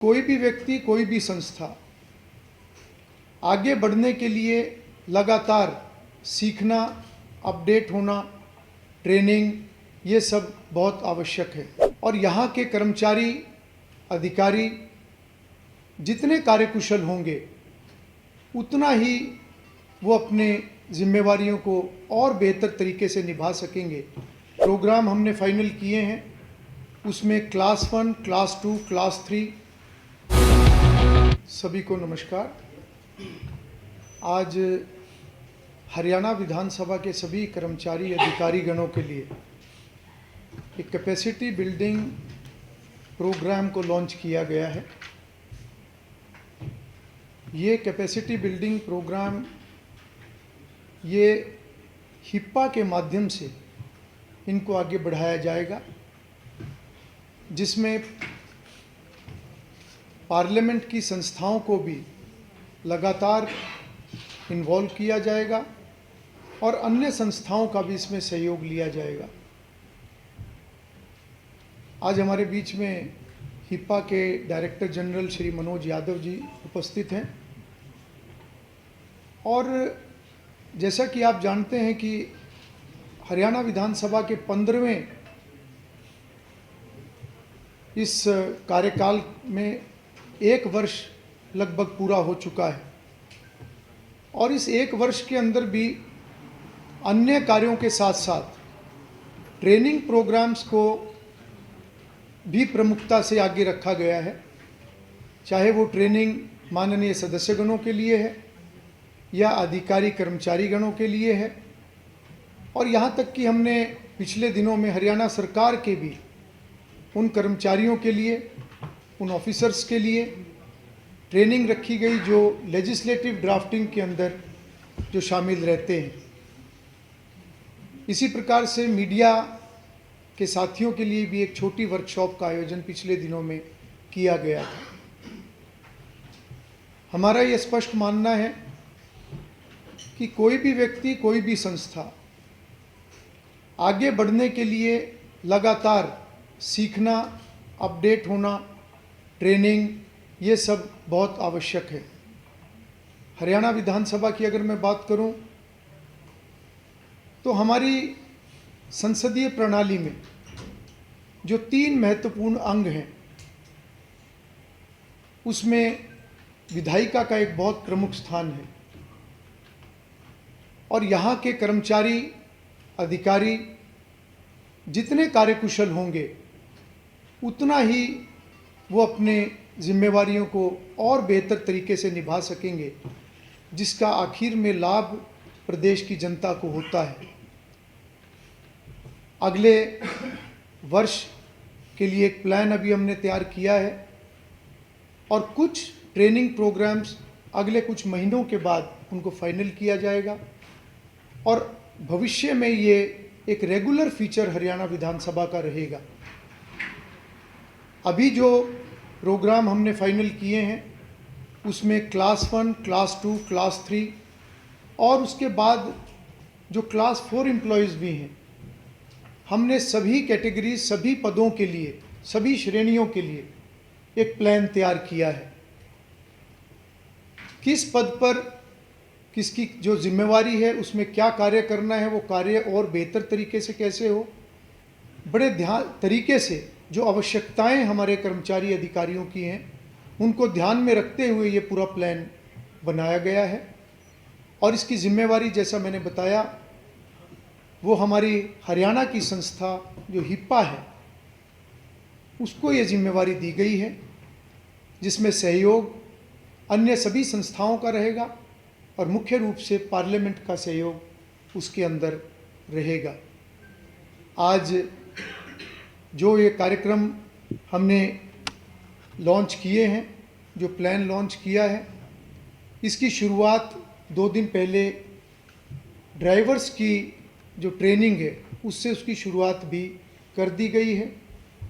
कोई भी व्यक्ति, कोई भी संस्था आगे बढ़ने के लिए लगातार सीखना, अपडेट होना, ट्रेनिंग, ये सब बहुत आवश्यक है। और यहाँ के कर्मचारी, अधिकारी जितने कार्यकुशल होंगे उतना ही वो अपने जिम्मेवारियों को और बेहतर तरीके से निभा सकेंगे। प्रोग्राम हमने फाइनल किए हैं, उसमें क्लास 1, क्लास 2, क्लास 3। सभी को नमस्कार। आज हरियाणा विधानसभा के सभी कर्मचारी, अधिकारी गणों के लिए एक कैपेसिटी बिल्डिंग प्रोग्राम को लॉन्च किया गया है। ये कैपेसिटी बिल्डिंग प्रोग्राम ये हिप्पा के माध्यम से इनको आगे बढ़ाया जाएगा, जिसमें पार्लियामेंट की संस्थाओं को भी लगातार इन्वॉल्व किया जाएगा और अन्य संस्थाओं का भी इसमें सहयोग लिया जाएगा। आज हमारे बीच में हिप्पा के डायरेक्टर जनरल श्री मनोज यादव जी उपस्थित हैं और जैसा कि आप जानते हैं कि हरियाणा विधानसभा के 15वें इस कार्यकाल में 1 वर्ष लगभग पूरा हो चुका है और इस 1 वर्ष के अंदर भी अन्य कार्यों के साथ साथ ट्रेनिंग प्रोग्राम्स को भी प्रमुखता से आगे रखा गया है। चाहे वो ट्रेनिंग माननीय सदस्यगणों के लिए है या अधिकारी कर्मचारी गणों के लिए है, और यहाँ तक कि हमने पिछले दिनों में हरियाणा सरकार के भी उन कर्मचारियों के लिए, उन ऑफिसर्स के लिए ट्रेनिंग रखी गई जो लेजिस्लेटिव ड्राफ्टिंग के अंदर जो शामिल रहते हैं। इसी प्रकार से मीडिया के साथियों के लिए भी एक छोटी वर्कशॉप का आयोजन पिछले दिनों में किया गया था। हमारा ये स्पष्ट मानना है कि कोई भी व्यक्ति, कोई भी संस्था आगे बढ़ने के लिए लगातार सीखना, अपडेट होना, ट्रेनिंग, ये सब बहुत आवश्यक है। हरियाणा विधानसभा की अगर मैं बात करूं तो हमारी संसदीय प्रणाली में जो 3 महत्वपूर्ण अंग हैं उसमें विधायिका का एक बहुत प्रमुख स्थान है और यहाँ के कर्मचारी, अधिकारी जितने कार्यकुशल होंगे उतना ही वो अपने जिम्मेवारियों को और बेहतर तरीके से निभा सकेंगे, जिसका आखिर में लाभ प्रदेश की जनता को होता है। अगले वर्ष के लिए एक प्लान अभी हमने तैयार किया है और कुछ ट्रेनिंग प्रोग्राम्स अगले कुछ महीनों के बाद उनको फाइनल किया जाएगा और भविष्य में ये एक रेगुलर फीचर हरियाणा विधानसभा का रहेगा। अभी जो प्रोग्राम हमने फाइनल किए हैं उसमें क्लास 1, क्लास 2, क्लास 3 और उसके बाद जो क्लास 4 एम्प्लॉयज़ भी हैं, हमने सभी कैटेगरी, सभी पदों के लिए, सभी श्रेणियों के लिए एक प्लान तैयार किया है। किस पद पर किसकी जो जिम्मेवारी है उसमें क्या कार्य करना है, वो कार्य और बेहतर तरीके से कैसे हो, बड़े ध्यान तरीके से जो आवश्यकताएं हमारे कर्मचारी अधिकारियों की हैं उनको ध्यान में रखते हुए ये पूरा प्लान बनाया गया है। और इसकी जिम्मेवारी, जैसा मैंने बताया, वो हमारी हरियाणा की संस्था जो हिप्पा है उसको ये जिम्मेवारी दी गई है, जिसमें सहयोग अन्य सभी संस्थाओं का रहेगा और मुख्य रूप से पार्लियामेंट का सहयोग उसके अंदर रहेगा। आज जो ये कार्यक्रम हमने लॉन्च किए हैं, जो प्लान लॉन्च किया है, इसकी शुरुआत 2 दिन पहले ड्राइवर्स की जो ट्रेनिंग है उससे उसकी शुरुआत भी कर दी गई है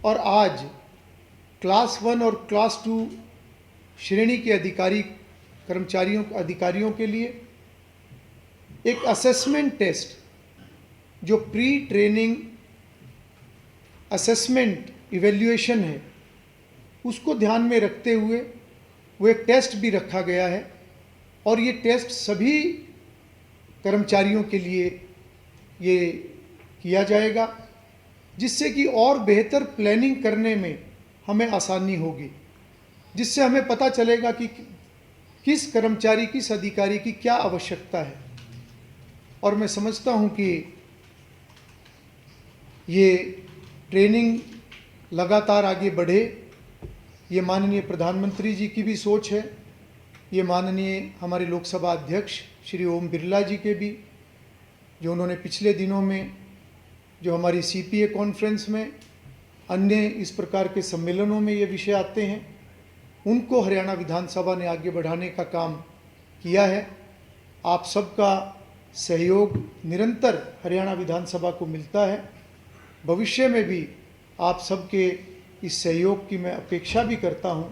और आज क्लास 1 और क्लास 2 श्रेणी के अधिकारियों के लिए एक असेसमेंट टेस्ट, जो प्री ट्रेनिंग असेसमेंट इवैल्यूएशन है, उसको ध्यान में रखते हुए वो एक टेस्ट भी रखा गया है और ये टेस्ट सभी कर्मचारियों के लिए ये किया जाएगा, जिससे कि और बेहतर प्लानिंग करने में हमें आसानी होगी, जिससे हमें पता चलेगा कि किस कर्मचारी, किस अधिकारी की क्या आवश्यकता है। और मैं समझता हूँ कि ये ट्रेनिंग लगातार आगे बढ़े, ये माननीय प्रधानमंत्री जी की भी सोच है, ये माननीय हमारे लोकसभा अध्यक्ष श्री ओम बिरला जी के भी, जो उन्होंने पिछले दिनों में जो हमारी सीपीए कॉन्फ्रेंस में अन्य इस प्रकार के सम्मेलनों में ये विषय आते हैं, उनको हरियाणा विधानसभा ने आगे बढ़ाने का काम किया है। आप सबका सहयोग निरंतर हरियाणा विधानसभा को मिलता है। भविष्य में भी आप सबके इस सहयोग की मैं अपेक्षा भी करता हूं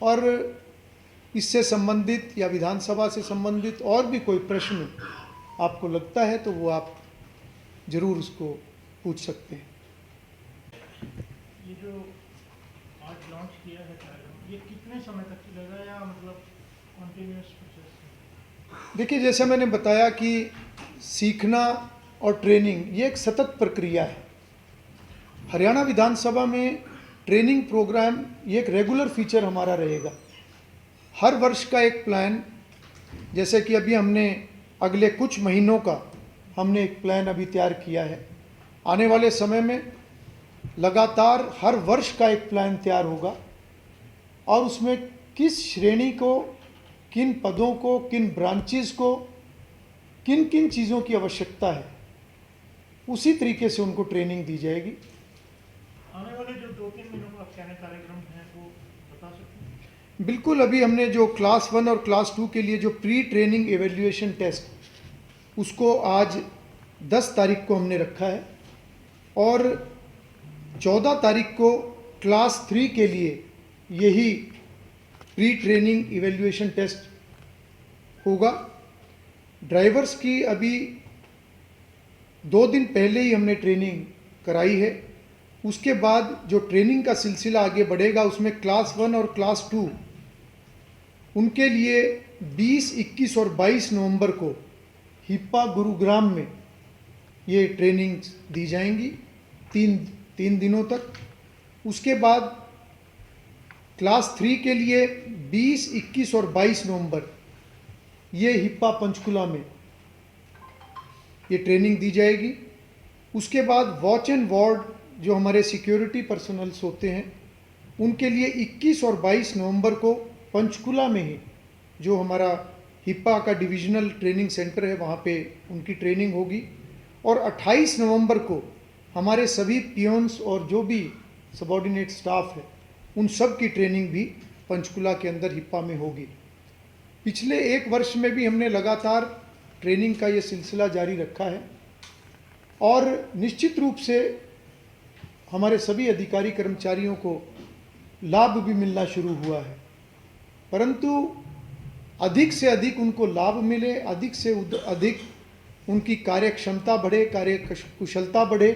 और इससे संबंधित या विधानसभा से संबंधित और भी कोई प्रश्न आपको लगता है तो वो आप जरूर उसको पूछ सकते हैं। ये जो आज लॉन्च किया है कार्यक्रम, ये कितने समय तक चलेगा या मतलब कॉन्टिन्यूस प्रोसेस है? देखिए, जैसे मैंने बताया कि सीखना और ट्रेनिंग ये एक सतत प्रक्रिया है। हरियाणा विधानसभा में ट्रेनिंग प्रोग्राम ये एक रेगुलर फीचर हमारा रहेगा। हर वर्ष का एक प्लान, जैसे कि अभी हमने अगले कुछ महीनों का हमने एक प्लान अभी तैयार किया है। आने वाले समय में लगातार हर वर्ष का एक प्लान तैयार होगा और उसमें किस श्रेणी को, किन पदों को, किन ब्रांचेस को, किन किन चीज़ों की आवश्यकता है, उसी तरीके से उनको ट्रेनिंग दी जाएगी। आने वाले जो 2-3 महीनों का क्या कार्यक्रम है वो बता सकते हैं? बिल्कुल, अभी हमने जो क्लास 1 और क्लास 2 के लिए जो प्री ट्रेनिंग एवेल्युएशन टेस्ट, उसको आज 10 तारीख को हमने रखा है और 14 तारीख को क्लास 3 के लिए यही प्री ट्रेनिंग इवैल्यूएशन टेस्ट होगा। ड्राइवर्स की अभी 2 दिन पहले ही हमने ट्रेनिंग कराई है। उसके बाद जो ट्रेनिंग का सिलसिला आगे बढ़ेगा उसमें क्लास 1 और क्लास 2 उनके लिए 20, 21 और 22 नवंबर को हिप्पा गुरुग्राम में ये ट्रेनिंग दी जाएंगी 3 दिनों तक। उसके बाद क्लास 3 के लिए 20, 21 और 22 नवंबर ये हिप्पा पंचकुला में ये ट्रेनिंग दी जाएगी। उसके बाद वॉच एंड वार्ड जो हमारे सिक्योरिटी पर्सनल्स होते हैं उनके लिए 21 और 22 नवंबर को पंचकुला में ही जो हमारा हिप्पा का डिविजनल ट्रेनिंग सेंटर है वहाँ पे उनकी ट्रेनिंग होगी। और 28 नवंबर को हमारे सभी पियोन्स और जो भी सबॉर्डिनेट स्टाफ है उन सब की ट्रेनिंग भी पंचकुला के अंदर हिप्पा में होगी। पिछले 1 वर्ष में भी हमने लगातार ट्रेनिंग का ये सिलसिला जारी रखा है और निश्चित रूप से हमारे सभी अधिकारी कर्मचारियों को लाभ भी मिलना शुरू हुआ है, परंतु अधिक से अधिक उनको लाभ मिले, अधिक से अधिक उनकी कार्य क्षमता बढ़े, कार्य कुशलता बढ़े,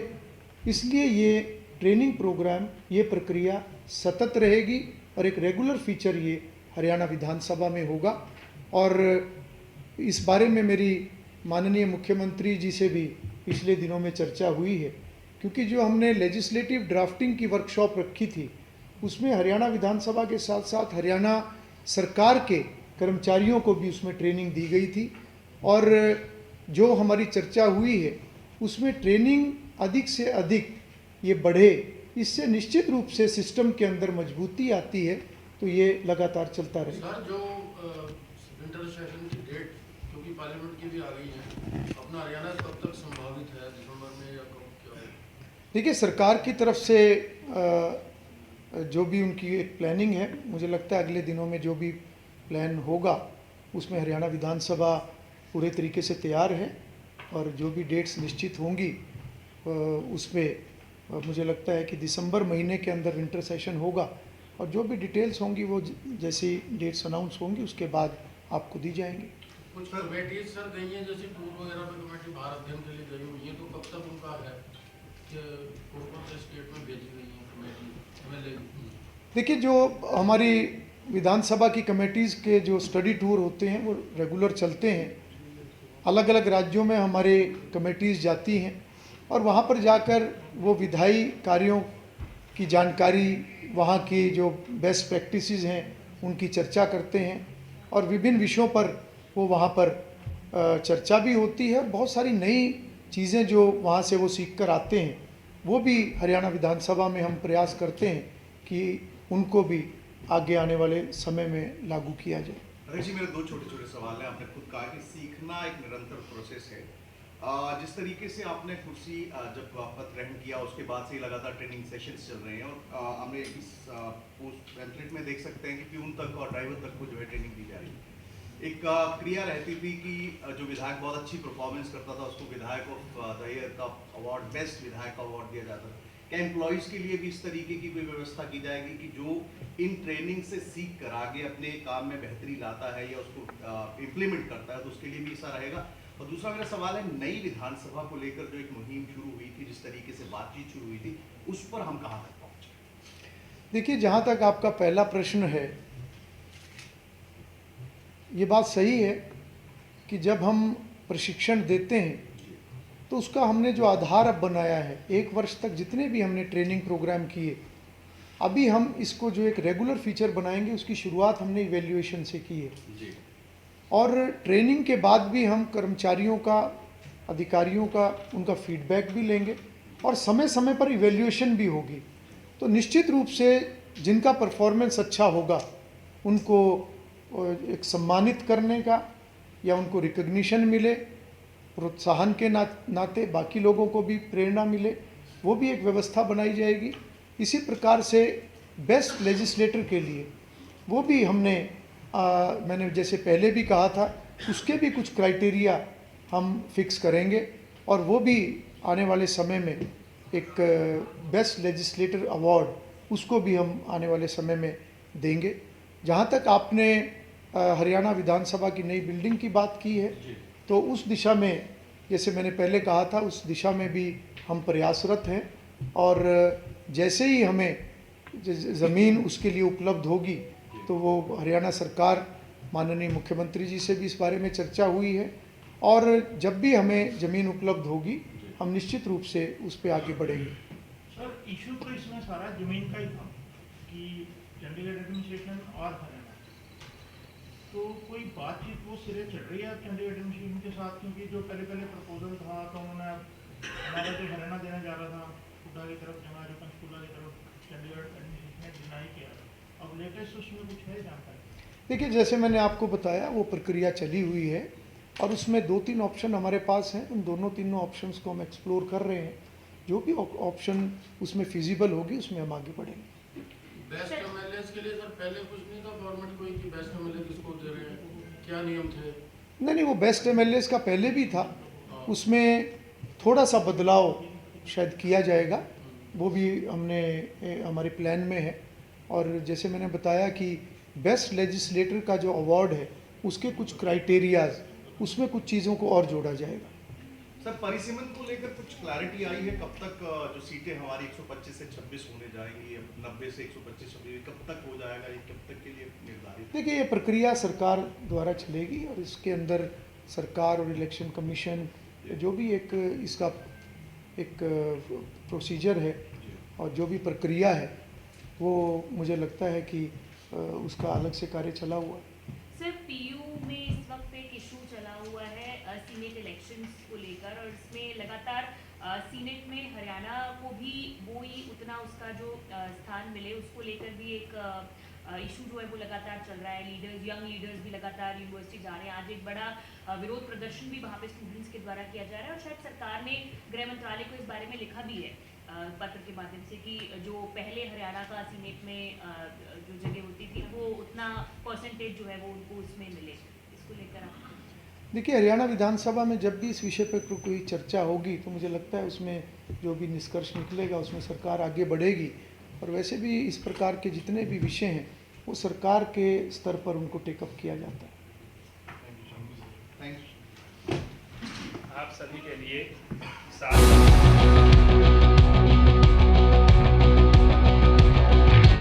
इसलिए ये ट्रेनिंग प्रोग्राम, ये प्रक्रिया सतत रहेगी और एक रेगुलर फीचर ये हरियाणा विधानसभा में होगा। और इस बारे में मेरी माननीय मुख्यमंत्री जी से भी पिछले दिनों में चर्चा हुई है, क्योंकि जो हमने लेजिस्लेटिव ड्राफ्टिंग की वर्कशॉप रखी थी उसमें हरियाणा विधानसभा के साथ साथ हरियाणा सरकार के कर्मचारियों को भी उसमें ट्रेनिंग दी गई थी। और जो हमारी चर्चा हुई है उसमें ट्रेनिंग अधिक से अधिक ये बढ़े, इससे निश्चित रूप से सिस्टम के अंदर मजबूती आती है, तो ये लगातार चलता रहे। सर, जो विंटर सेशन की डेट क्योंकि पार्लियामेंट की भी आ गई है, अपना हरियाणा कब तक संभावित है, दिसंबर में या कब, क्या है? देखिए, सरकार की तरफ से जो भी उनकी एक प्लानिंग है, मुझे लगता है अगले दिनों में जो भी प्लान होगा उसमें हरियाणा विधानसभा पूरे तरीके से तैयार है और जो भी डेट्स निश्चित होंगी उसमें मुझे लगता है कि दिसंबर महीने के अंदर विंटर सेशन होगा और जो भी डिटेल्स होंगी वो जैसी डेट्स अनाउंस होंगी उसके बाद आपको दी जाएंगी। कुछ कमेटीज सर गई हैं, जैसे टूर वगैरह में कमेटी बाहर अध्ययन के लिए गई हुई है, तो कब तक उनका है कि कौन कौन से स्टेट में भेजी गई है कमेटी मिलेगी? देखिए, जो हमारी विधानसभा की कमेटीज़ के जो स्टडी टूर होते हैं वो रेगुलर चलते हैं। अलग अलग राज्यों में हमारे कमेटीज़ जाती हैं और वहाँ पर जाकर वो विधायी कार्यों की जानकारी, वहाँ की जो बेस्ट प्रैक्टिसेस हैं उनकी चर्चा करते हैं और विभिन्न विषयों पर वो वहाँ पर चर्चा भी होती है और बहुत सारी नई चीज़ें जो वहाँ से वो सीख कर आते हैं वो भी हरियाणा विधानसभा में हम प्रयास करते हैं कि उनको भी आगे आने वाले समय में लागू किया जाए। अध्यक्ष जी, मेरे दो छोटे छोटे सवाल हैं। आपने खुद कहा कि सीखना एक निरंतर प्रोसेस है। जिस तरीके से आपने कुर्सी जब पद ग्रहण किया उसके बाद से ही लगातार ट्रेनिंग सेशंस चल रहे हैं और हमने इस पोस्ट पैम्फलेट में देख सकते हैं कि प्यून तक और ड्राइवर तक को जो है ट्रेनिंग दी जा रही है। एक क्रिया रहती थी कि जो विधायक बहुत अच्छी परफॉर्मेंस करता था उसको विधायक ऑफ द ईयर का अवार्ड, बेस्ट विधायक का अवार्ड दिया जाता था। क्या एम्प्लॉयज़ के लिए भी इस तरीके की कोई व्यवस्था की जाएगी कि जो इन ट्रेनिंग से सीख कर आगे अपने काम में बेहतरी लाता है या उसको इम्प्लीमेंट करता है तो उसके लिए भी ऐसा रहेगा? और दूसरा मेरा सवाल है, नई विधानसभा को लेकर जो एक मुहिम शुरू हुई थी, जिस तरीके से बातचीत शुरू हुई थी, उस पर हम कहाँ तक पहुँचे? देखिए, जहाँ तक आपका पहला प्रश्न है, ये बात सही है कि जब हम प्रशिक्षण देते हैं तो उसका हमने जो आधार अब बनाया है, 1 वर्ष तक जितने भी हमने ट्रेनिंग प्रोग्राम किए, अभी हम इसको जो एक रेगुलर फीचर बनाएंगे उसकी शुरुआत हमने इवैल्यूएशन से की है जी। और ट्रेनिंग के बाद भी हम कर्मचारियों का, अधिकारियों का, उनका फीडबैक भी लेंगे और समय समय पर इवैल्यूएशन भी होगी। तो निश्चित रूप से जिनका परफॉर्मेंस अच्छा होगा उनको एक सम्मानित करने का या उनको रिकग्निशन मिले, प्रोत्साहन के नाते बाकी लोगों को भी प्रेरणा मिले, वो भी एक व्यवस्था बनाई जाएगी। इसी प्रकार से बेस्ट लेजिस्लेटर के लिए वो भी हमने मैंने जैसे पहले भी कहा था उसके भी कुछ क्राइटेरिया हम फिक्स करेंगे और वो भी आने वाले समय में एक बेस्ट लेजिस्लेटर अवार्ड उसको भी हम आने वाले समय में देंगे। जहाँ तक आपने हरियाणा विधानसभा की नई बिल्डिंग की बात की है तो उस दिशा में, जैसे मैंने पहले कहा था, उस दिशा में भी हम प्रयासरत हैं और जैसे ही हमें ज़मीन उसके लिए उपलब्ध होगी तो वो हरियाणा सरकार, माननीय मुख्यमंत्री जी से भी इस बारे में चर्चा हुई है और जब भी हमें ज़मीन उपलब्ध होगी हम निश्चित रूप से उस पर आगे बढ़ेंगे। सर, इशू तो इसमें सारा जमीन का ही था कि चंडीगढ़ एडमिनिस्ट्रेशन और हरियाणा, तो कोई बातचीत वो सिरे चढ़ रही है चंडीगढ़ एडमिनिस्ट्रेशन के साथ? क्योंकि जो पहले प्रपोजल था तो उन्होंने हमारा जो हरियाणा देना जा रहा था हुड्डा की तरफ जाना, जो पंचकूला की तरफ चंडीगढ़ एडमिनिस्ट्रेशन ने डिनाई किया। अब लेटेस्ट उसमें कुछ है जानकारी? देखिए, जैसे मैंने आपको बताया वो प्रक्रिया चली हुई है और उसमें 2-3 ऑप्शन हमारे पास हैं। उन तीनों ऑप्शंस को हम एक्सप्लोर कर रहे हैं। जो भी ऑप्शन उसमें फिजिबल होगी उसमें हम आगे बढ़ेंगे। बेस्ट एमएलएस के लिए सर पहले कुछ नहीं था फॉर्मेट कोई कि बेस्ट एमएलए किसको दे रहे हैं, क्या नियम थे? नहीं, वो बेस्ट एमएलएस का पहले भी था, उसमें थोड़ा सा बदलाव शायद किया जाएगा, वो भी हमारे प्लान में है। और जैसे मैंने बताया कि बेस्ट लेजिस्लेटर का जो अवार्ड है उसके कुछ क्राइटेरियाज, उसमें कुछ चीज़ों को और जोड़ा जाएगा। सर, परिसीमन को लेकर कुछ क्लैरिटी आई है? कब तक जो सीटें हमारी 125 से 26 होने जाएंगी, 90 से 125 कब तक हो जाएगा, ये कब तक के लिए निर्धारित? देखिए, ये प्रक्रिया सरकार द्वारा चलेगी और इसके अंदर सरकार और इलेक्शन कमीशन जो भी इसका एक प्रोसीजर है और जो भी प्रक्रिया है वो मुझे लगता है कि उसका अलग से कार्य चला हुआ है। सर, पीयू में इस वक्त एक इशू चला हुआ है सीनेट इलेक्शंस को लेकर और इसमें लगातार सीनेट में हरियाणा को भी वो ही उतना उसका जो स्थान मिले उसको लेकर भी एक इशू जो है वो लगातार चल रहा है। यंग लीडर्स भी लगातार यूनिवर्सिटी जा रहे हैं। आज एक बड़ा विरोध प्रदर्शन भी वहाँ पे स्टूडेंट्स के द्वारा किया जा रहा है और शायद सरकार ने गृह मंत्रालय को इस बारे में लिखा भी है पत्र के माध्यम से कि जो पहले हरियाणा का सीनेट में जो जगह होती थी वो उतना परसेंटेज जो है वो उनको उसमें मिले। इसको लेकर आप? देखिए, हरियाणा विधानसभा में जब भी इस विषय पर कोई चर्चा होगी तो मुझे लगता है उसमें जो भी निष्कर्ष निकलेगा उसमें सरकार आगे बढ़ेगी और वैसे भी इस प्रकार के जितने भी विषय हैं वो सरकार के स्तर पर उनको टेकअप किया जाता है। Thank you. आप सभी के लिए